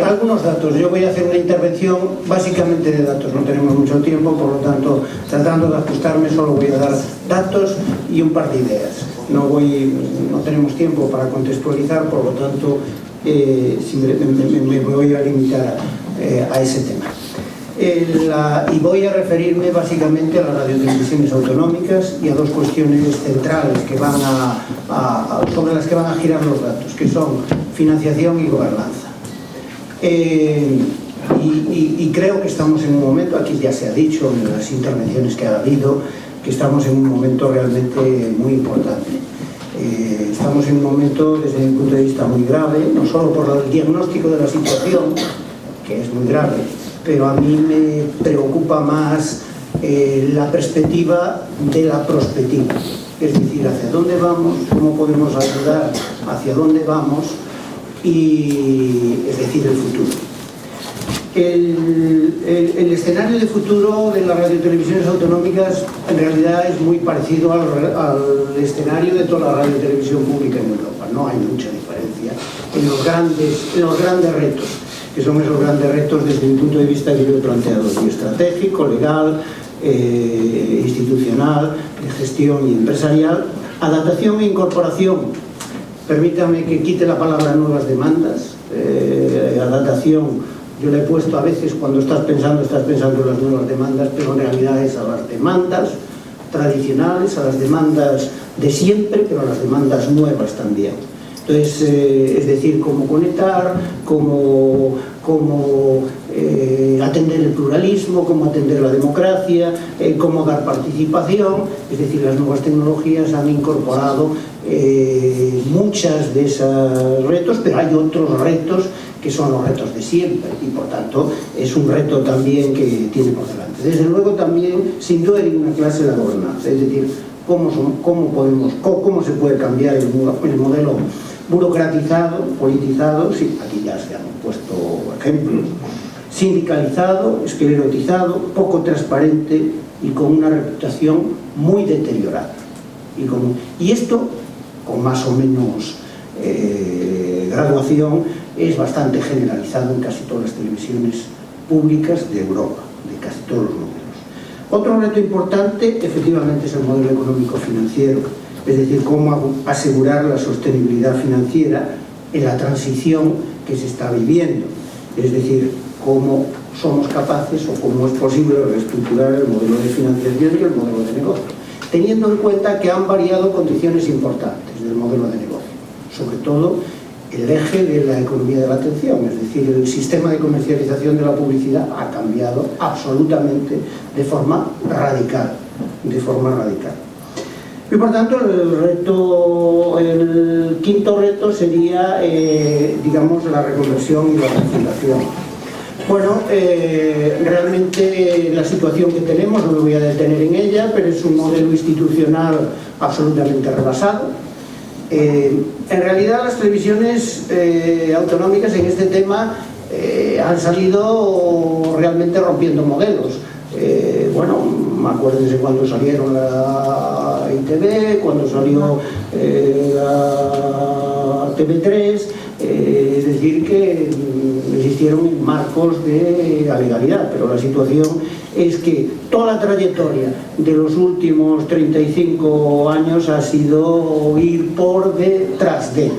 Algunos datos. Yo voy a hacer una intervención básicamente de datos. No tenemos mucho tiempo, por lo tanto, tratando de ajustarme, solo voy a dar datos y un par de ideas. No tenemos tiempo para contextualizar, por lo tanto, me voy a limitar a ese tema. Y voy a referirme básicamente a las radiotelevisiones autonómicas y a dos cuestiones centrales que sobre las que van a girar los datos, que son financiación y gobernanza. Y creo que estamos en un momento, aquí ya se ha dicho en las intervenciones que ha habido, que estamos en un momento realmente muy importante. Estamos en un momento, desde mi punto de vista, muy grave, no solo por el diagnóstico de la situación, que es muy grave, pero a mí me preocupa más la perspectiva de la prospectiva, es decir, hacia dónde vamos, cómo podemos ayudar, hacia dónde vamos, y es decir, el futuro. El escenario de futuro de las radiotelevisiones autonómicas en realidad es muy parecido al escenario de toda la radiotelevisión pública en Europa. No hay mucha diferencia en los grandes retos, que son esos grandes retos desde mi punto de vista que yo he planteado, estratégico, legal, institucional, de gestión y empresarial, adaptación e incorporación. Permítame que quite la palabra nuevas demandas. Adaptación, yo le he puesto a veces, cuando estás pensando en las nuevas demandas, pero en realidad es a las demandas tradicionales, a las demandas de siempre, pero a las demandas nuevas también. Entonces, es decir, cómo conectar, cómo atender el pluralismo, cómo atender la democracia, cómo dar participación. Es decir, las nuevas tecnologías han incorporado muchas de esos retos, pero hay otros retos que son los retos de siempre y por tanto es un reto también que tiene por delante. Desde luego también, sin duda ninguna clase, la gobernanza, es decir, cómo se puede cambiar el modelo burocratizado, politizado, sí, aquí ya se han puesto ejemplos, sindicalizado, esclerotizado, poco transparente y con una reputación muy deteriorada. Y esto, con más o menos graduación, es bastante generalizado en casi todas las televisiones públicas de Europa, de casi todos los modelos. Otro reto importante, efectivamente, es el modelo económico-financiero, es decir, cómo asegurar la sostenibilidad financiera en la transición que se está viviendo, es decir, cómo somos capaces o cómo es posible reestructurar el modelo de financiación y el modelo de negocio, teniendo en cuenta que han variado condiciones importantes del modelo de negocio, sobre todo el eje de la economía de la atención, es decir, el sistema de comercialización de la publicidad ha cambiado absolutamente de forma radical. Y por tanto, el quinto reto sería, digamos, la reconversión y la refundación. Bueno, realmente la situación que tenemos, no me voy a detener en ella, pero es un modelo institucional absolutamente rebasado. En realidad las televisiones autonómicas en este tema han salido realmente rompiendo modelos. Bueno, acuérdense cuando salieron la ITV, cuando salió la TV3, es decir que existieron marcos de legalidad, pero la situación es que toda la trayectoria de los últimos 35 años ha sido ir por detrás de,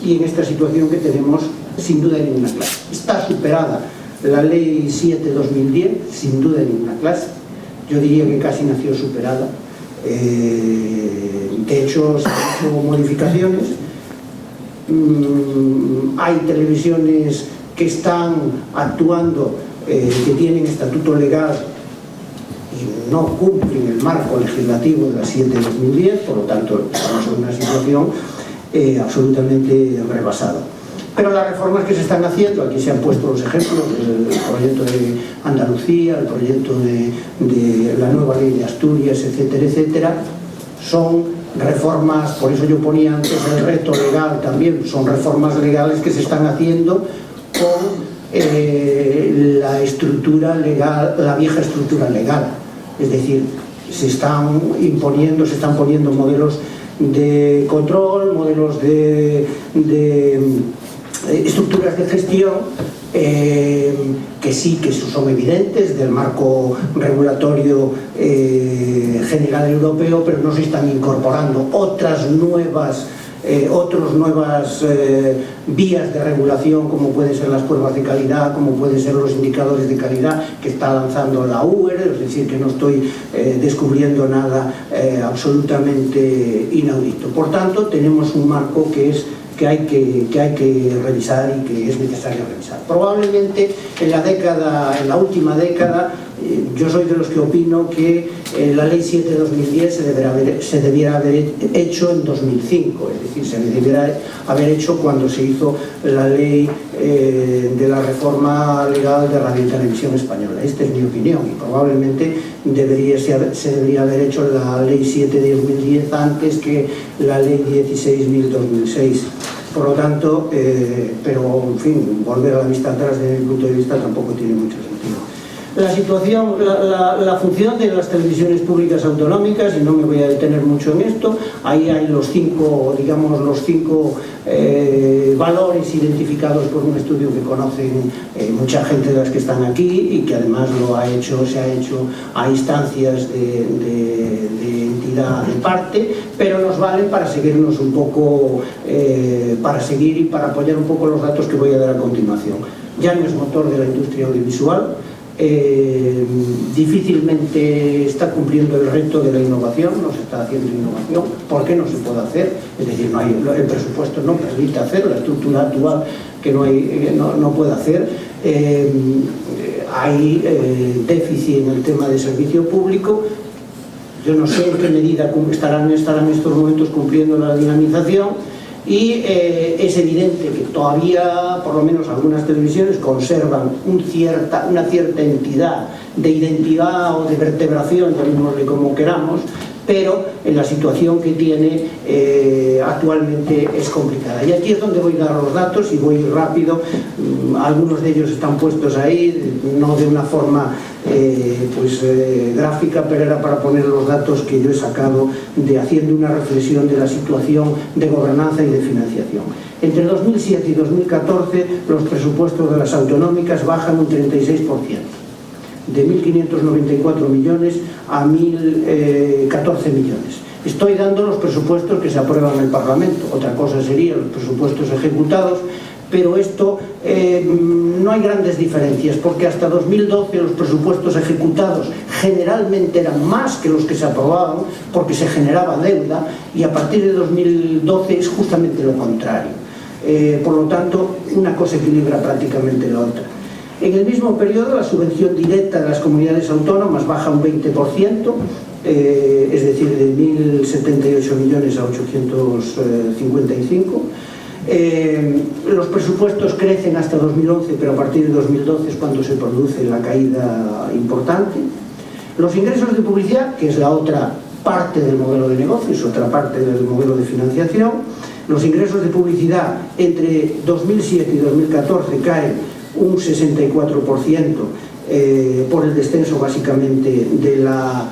y en esta situación que tenemos, sin duda en ninguna clase. Está superada la Ley 7/2010, sin duda en ninguna clase. Yo diría que casi nació superada. De hecho, se han hecho modificaciones. Hay televisiones que están actuando, que tienen estatuto legal y no cumplen el marco legislativo de la 7/2010, por lo tanto estamos en una situación absolutamente rebasada. Pero las reformas que se están haciendo, aquí se han puesto los ejemplos, el proyecto de Andalucía, el proyecto de la nueva ley de Asturias, etcétera, etcétera, son reformas, por eso yo ponía antes el reto legal también, son reformas legales que se están haciendo con la estructura legal, la vieja estructura legal, es decir, se están poniendo modelos de control, modelos de estructuras de gestión que sí que son evidentes del marco regulatorio general europeo, pero no se están incorporando otras nuevas vías de regulación, como pueden ser las pruebas de calidad, como pueden ser los indicadores de calidad que está lanzando la UER, es decir, que no estoy descubriendo nada absolutamente inaudito. Por tanto, tenemos un marco que hay que revisar y que es necesario revisar. Probablemente en la última década, yo soy de los que opino que la Ley 7 de 2010 se debiera haber hecho en 2005, es decir, se debiera haber hecho cuando se hizo la ley de la reforma legal de Radio y Televisión Española. Esta es mi opinión, y probablemente se debería haber hecho la Ley 7 de 2010 antes que la Ley 16.000-2006. Por lo tanto, pero en fin, volver a la vista atrás desde mi punto de vista tampoco tiene mucho sentido. La situación, la función de las televisiones públicas autonómicas, y no me voy a detener mucho en esto, ahí hay los cinco valores identificados por un estudio que conocen mucha gente de las que están aquí y que además se ha hecho a instancias de entidad de parte, pero nos valen para seguirnos un poco, para seguir y para apoyar un poco los datos que voy a dar a continuación. Ya no es motor de la industria audiovisual. Difícilmente está cumpliendo el reto de la innovación, no se está haciendo innovación. ¿Por qué no se puede hacer? Es decir, el presupuesto no permite hacer, la estructura actual que no puede hacer. Hay déficit en el tema de servicio público. Yo no sé en qué medida estarán en estos momentos cumpliendo la dinamización. Y es evidente que todavía, por lo menos algunas televisiones, conservan una cierta entidad de identidad o de vertebración, llamémosle como queramos, pero en la situación que tiene actualmente es complicada. Y aquí es donde voy a dar los datos y voy rápido. Algunos de ellos están puestos ahí, no de una forma gráfica, pero era para poner los datos que yo he sacado haciendo una reflexión de la situación de gobernanza y de financiación. Entre 2007 y 2014 los presupuestos de las autonómicas bajan un 36%. De 1.594 millones a 1.014 millones. Estoy dando los presupuestos que se aprueban en el Parlamento. Otra cosa serían los presupuestos ejecutados, pero esto no hay grandes diferencias, porque hasta 2012 los presupuestos ejecutados generalmente eran más que los que se aprobaban, porque se generaba deuda, y a partir de 2012 es justamente lo contrario. Por lo tanto, una cosa equilibra prácticamente la otra. En el mismo periodo, la subvención directa de las comunidades autónomas baja un 20%, es decir, de 1.078 millones a 855. Los presupuestos crecen hasta 2011, pero a partir de 2012 es cuando se produce la caída importante. Los ingresos de publicidad, que es la otra parte del modelo de negocios, otra parte del modelo de financiación, los ingresos de publicidad entre 2007 y 2014 caen un 64% por el descenso básicamente de la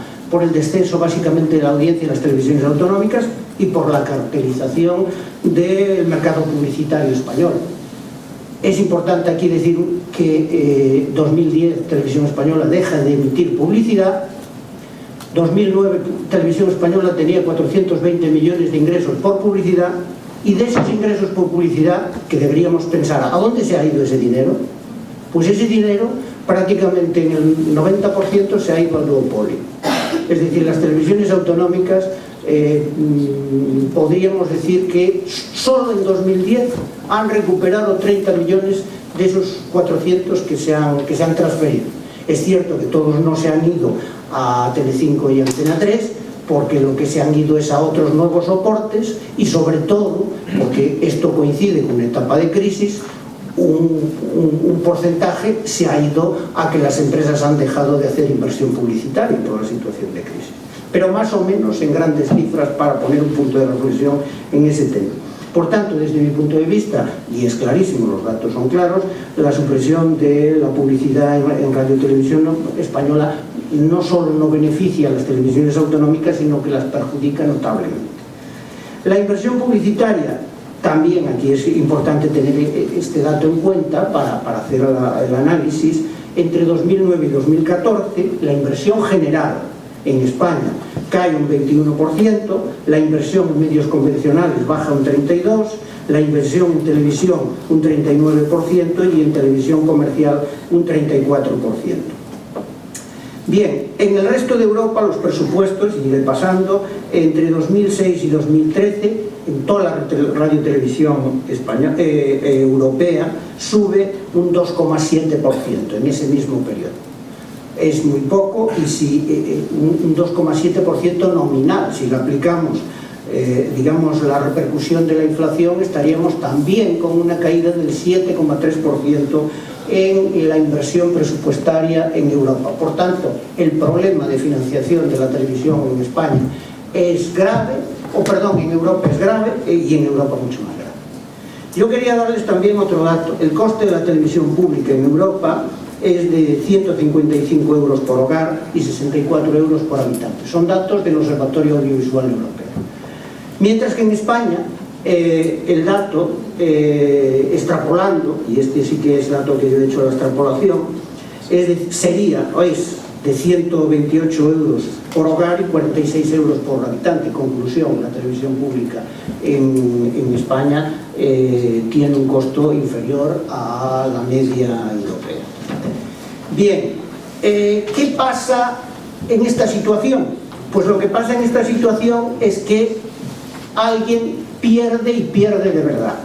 audiencia en las televisiones autonómicas y por la cartelización del mercado publicitario español. Es importante aquí decir que 2010 Televisión Española deja de emitir publicidad. 2009 Televisión Española tenía 420 millones de ingresos por publicidad, y de esos ingresos por publicidad, que deberíamos pensar, ¿a dónde se ha ido ese dinero? Pues ese dinero prácticamente en el 90% se ha ido al duopolio. Es decir, las televisiones autonómicas podríamos decir que solo en 2010 han recuperado 30 millones de esos 400 que se han transferido. Es cierto que todos no se han ido a Telecinco y Antena 3, porque lo que se han ido es a otros nuevos soportes, y sobre todo porque esto coincide con una etapa de crisis. Un porcentaje se ha ido a que las empresas han dejado de hacer inversión publicitaria por la situación de crisis, pero más o menos en grandes cifras, para poner un punto de reflexión en ese tema. Por tanto, desde mi punto de vista, y es clarísimo, los datos son claros, la supresión de la publicidad en Radio y Televisión Española no solo no beneficia a las televisiones autonómicas, sino que las perjudica notablemente. La inversión publicitaria También aquí es importante tener este dato en cuenta para hacer el análisis. Entre 2009 y 2014 la inversión general en España cae un 21%, la inversión en medios convencionales baja un 32%, la inversión en televisión un 39% y en televisión comercial un 34%. Bien, en el resto de Europa los presupuestos, y iré pasando, entre 2006 y 2013, en toda la radiotelevisión europea sube un 2,7% en ese mismo periodo. Es muy poco, y si un 2,7% nominal, si lo aplicamos digamos la repercusión de la inflación, estaríamos también con una caída del 7,3% en la inversión presupuestaria en Europa. Por tanto, el problema de financiación de la televisión en España es grave, en Europa es grave, y en Europa mucho más grave. Yo quería darles también otro dato. El coste de la televisión pública en Europa es de 155 euros por hogar y 64 euros por habitante. Son datos del Observatorio Audiovisual Europeo. Mientras que en España el dato, extrapolando, y este sí que es dato que yo he hecho la extrapolación, sería de 128 euros por hogar y 46 euros por habitante. Conclusión, la televisión pública en España tiene un costo inferior a la media europea. Bien, ¿qué pasa en esta situación? Pues lo que pasa en esta situación es que alguien pierde, y pierde de verdad.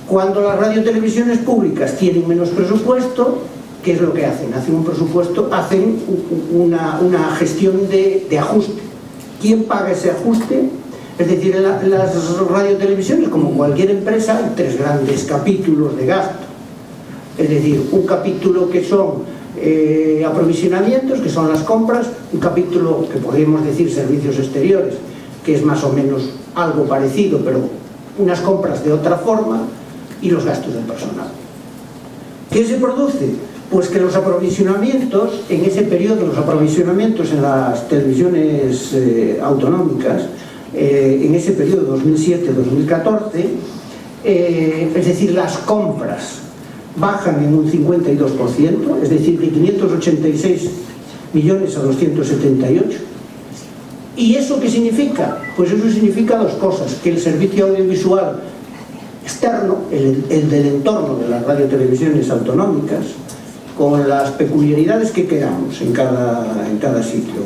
Cuando las radiotelevisiones públicas tienen menos presupuesto, ¿qué es lo que hacen? Hacen un presupuesto, hacen una gestión de ajuste. ¿Quién paga ese ajuste? Es decir, las radiotelevisiones, como cualquier empresa, hay tres grandes capítulos de gasto. Es decir, un capítulo que son aprovisionamientos, que son las compras, un capítulo que podríamos decir servicios exteriores, que es más o menos algo parecido, pero unas compras de otra forma, y los gastos del personal. ¿Qué se produce? Pues que los aprovisionamientos, en ese periodo, los aprovisionamientos en las televisiones autonómicas, en ese periodo 2007-2014, es decir, las compras bajan en un 52%, es decir, de 586 millones a 278. ¿Y eso qué significa? Pues eso significa dos cosas: que el servicio audiovisual externo, el del entorno de las radiotelevisiones autonómicas, con las peculiaridades que queramos en cada sitio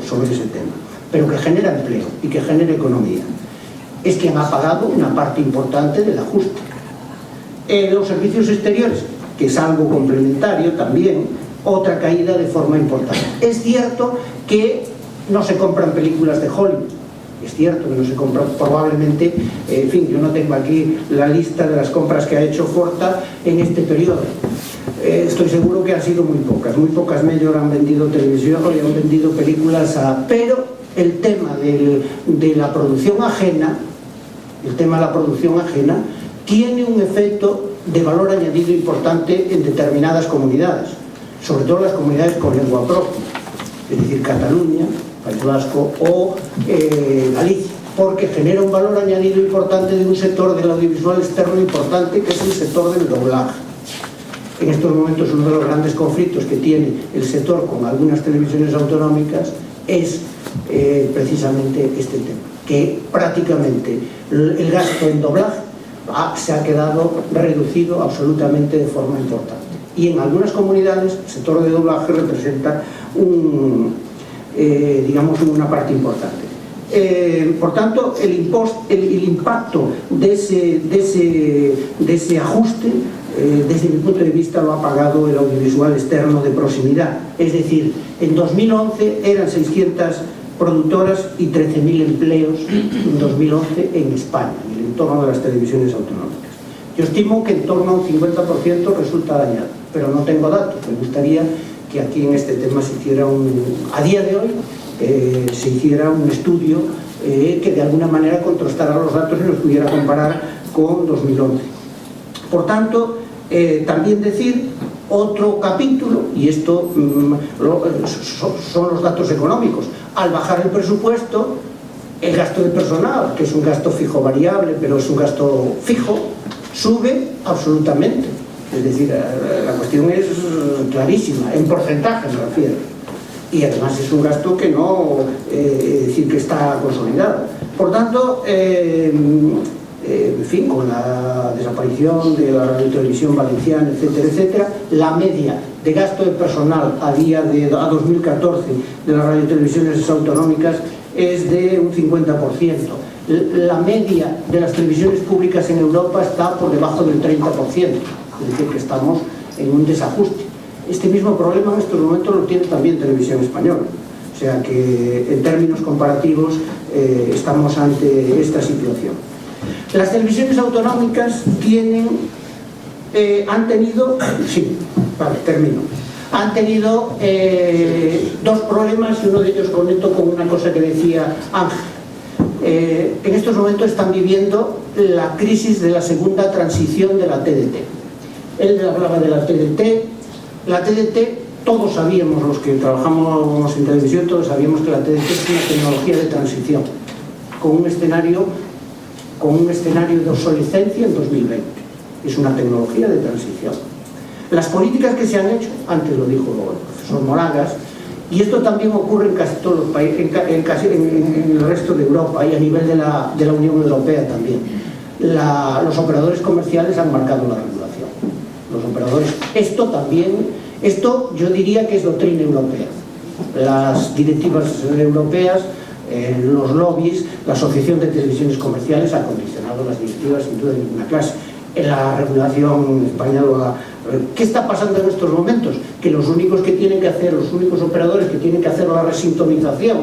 sobre ese tema, pero que genera empleo y que genera economía, es quien ha pagado una parte importante del ajuste. Los servicios exteriores, que es algo complementario también, otra caída de forma importante. Es cierto que no se compran películas de Hollywood, es cierto que no se compran, probablemente, en fin, yo no tengo aquí la lista de las compras que ha hecho Forta en este periodo. Estoy seguro que han sido muy pocas medios han vendido televisión y han vendido películas pero el tema de la producción ajena, tiene un efecto de valor añadido importante en determinadas comunidades, sobre todo las comunidades con lengua propia, es decir, Cataluña, País Vasco o Galicia, porque genera un valor añadido importante de un sector del audiovisual externo importante, que es el sector del doblaje. En estos momentos uno de los grandes conflictos que tiene el sector con algunas televisiones autonómicas es precisamente este tema, que prácticamente el gasto en doblaje se ha quedado reducido absolutamente de forma importante, y en algunas comunidades el sector de doblaje representa digamos una parte importante. Por tanto, el impacto de ese ajuste, desde mi punto de vista, lo ha pagado el audiovisual externo de proximidad. Es decir, en 2011 eran 600 productoras y 13.000 empleos en 2011 en España, en el entorno de las televisiones autonómicas. Yo estimo que en torno a un 50% resulta dañado, pero no tengo datos. Me gustaría que aquí en este tema se hiciera a día de hoy, se hiciera un estudio que de alguna manera contrastara los datos y los pudiera comparar con 2011. Por tanto, también decir otro capítulo, y esto son los datos económicos. Al bajar el presupuesto, El gasto de personal, que es un gasto fijo variable, pero es un gasto fijo, sube absolutamente. Es decir, la cuestión es clarísima, en porcentaje me refiero. Y además es un gasto que no, decir que está consolidado. Por tanto, en fin, con la desaparición de la radiotelevisión valenciana, etcétera, etcétera, la media de gasto de personal a 2014 de las radiotelevisiones autonómicas es de un 50%. La media de las televisiones públicas en Europa está por debajo del 30%, es decir, que estamos en un desajuste. Este mismo problema en estos momentos lo tiene también Televisión Española, o sea que en términos comparativos estamos ante esta situación. Las televisiones autonómicas han tenido, sí, vale, termino. Han tenido dos problemas y uno de ellos conecto con una cosa que decía Ángel. En estos momentos están viviendo la crisis de la segunda transición de la TDT. Él hablaba de la TDT. La TDT, todos sabíamos, los que trabajamos en televisión, todos sabíamos que la TDT es una tecnología de transición, con un escenario de obsolescencia en 2020. Es una tecnología de transición. Las políticas que se han hecho, antes lo dijo el profesor Moragas, y esto también ocurre en casi todos los países, en el resto de Europa y a nivel de la Unión Europea también. Los operadores comerciales han marcado la regulación. Los operadores, esto yo diría que es doctrina europea. Las directivas europeas, los lobbies, la Asociación de Televisiones Comerciales ha condicionado las directivas sin duda de ninguna clase. En la regulación española, ¿qué está pasando en estos momentos? Que los únicos operadores que tienen que hacer la resintonización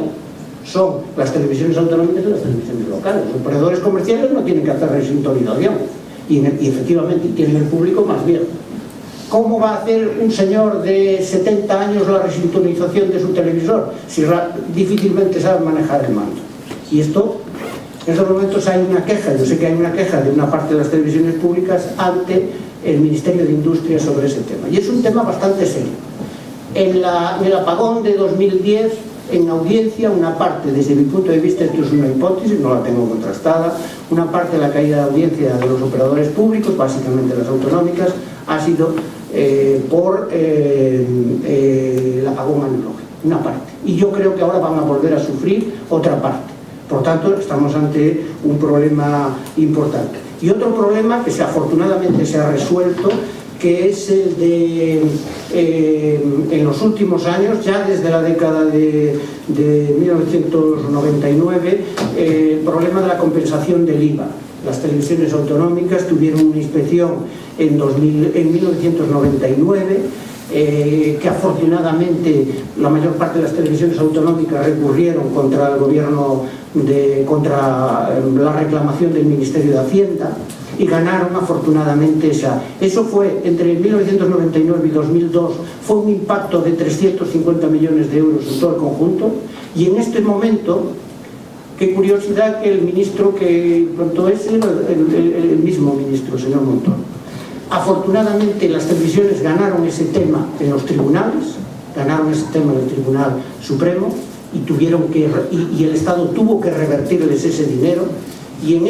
son las televisiones autonómicas y las televisiones locales. Los operadores comerciales no tienen que hacer resintonización y efectivamente tienen el público más viejo. ¿Cómo va a hacer un señor de 70 años la resintonización de su televisor si difícilmente sabe manejar el mando? Y esto, en estos momentos hay una queja, yo sé que hay una queja de una parte de las televisiones públicas ante el Ministerio de Industria sobre ese tema. Y es un tema bastante serio. En el apagón de 2010, en audiencia, una parte, desde mi punto de vista, esto es una hipótesis, no la tengo contrastada, una parte de la caída de audiencia de los operadores públicos, básicamente las autonómicas, ha sido por el apagón analógico, una parte. Y yo creo que ahora van a volver a sufrir otra parte. Por tanto, estamos ante un problema importante. Y otro problema que afortunadamente se ha resuelto, que es el de, en los últimos años, ya desde la década de 1999, el problema de la compensación del IVA. Las televisiones autonómicas tuvieron una inspección en 1999, que afortunadamente la mayor parte de las televisiones autonómicas recurrieron contra el gobierno, contra la reclamación del Ministerio de Hacienda, y ganaron afortunadamente eso fue entre 1999 y 2002, fue un impacto de 350 millones de euros en todo el conjunto. Y en este momento, qué curiosidad que el ministro que pronto es el mismo ministro, señor Montoro. Afortunadamente las televisiones ganaron ese tema en los tribunales, ganaron ese tema en el Tribunal Supremo y el Estado tuvo que revertirles ese dinero. Y en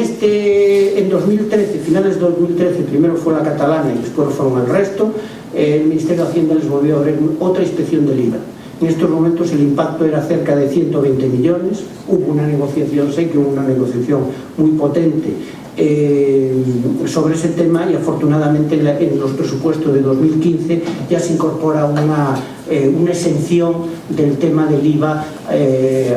2013, finales de 2013, primero fue la catalana y después fueron el resto, el Ministerio de Hacienda les volvió a abrir otra inspección del IVA. En estos momentos el impacto era cerca de 120 millones, hubo una negociación, sé que hubo una negociación muy potente sobre ese tema, y afortunadamente en los presupuestos de 2015 ya se incorpora una exención del tema del IVA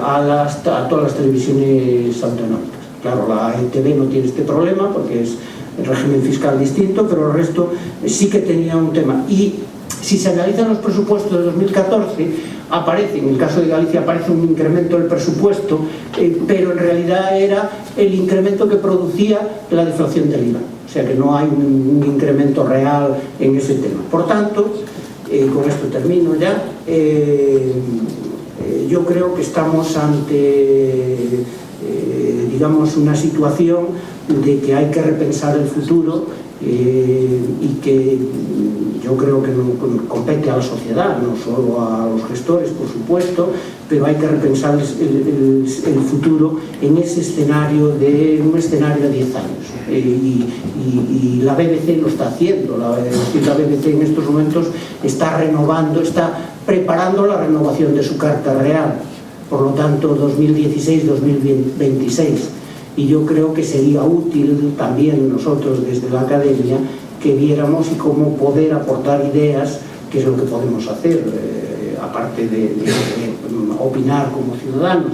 a todas las televisiones autonómicas. Claro, la ETV no tiene este problema porque es el régimen fiscal distinto, pero el resto sí que tenía un tema. Y si se analizan los presupuestos de 2014, en el caso de Galicia aparece un incremento del presupuesto, pero en realidad era el incremento que producía la deflación del IVA. O sea que no hay un incremento real en ese tema. Por tanto, con esto termino ya, yo creo que estamos ante digamos una situación de que hay que repensar el futuro y que yo creo que compete a la sociedad, no solo a los gestores, por supuesto, pero hay que repensar el futuro en ese escenario de un escenario de 10 años. Y la BBC lo está haciendo. La BBC en estos momentos está renovando, está preparando la renovación de su Carta Real, por lo tanto 2016-2026. Y yo creo que sería útil también nosotros desde la academia que viéramos y cómo poder aportar ideas, que es lo que podemos hacer, aparte de opinar como ciudadanos,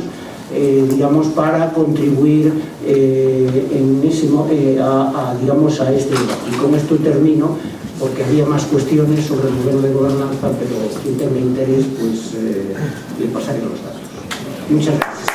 digamos, para contribuir digamos, a este debate. Y con esto termino, porque había más cuestiones sobre el modelo de gobernanza, pero quien tenga interés, pues le pasaré los datos. Muchas gracias.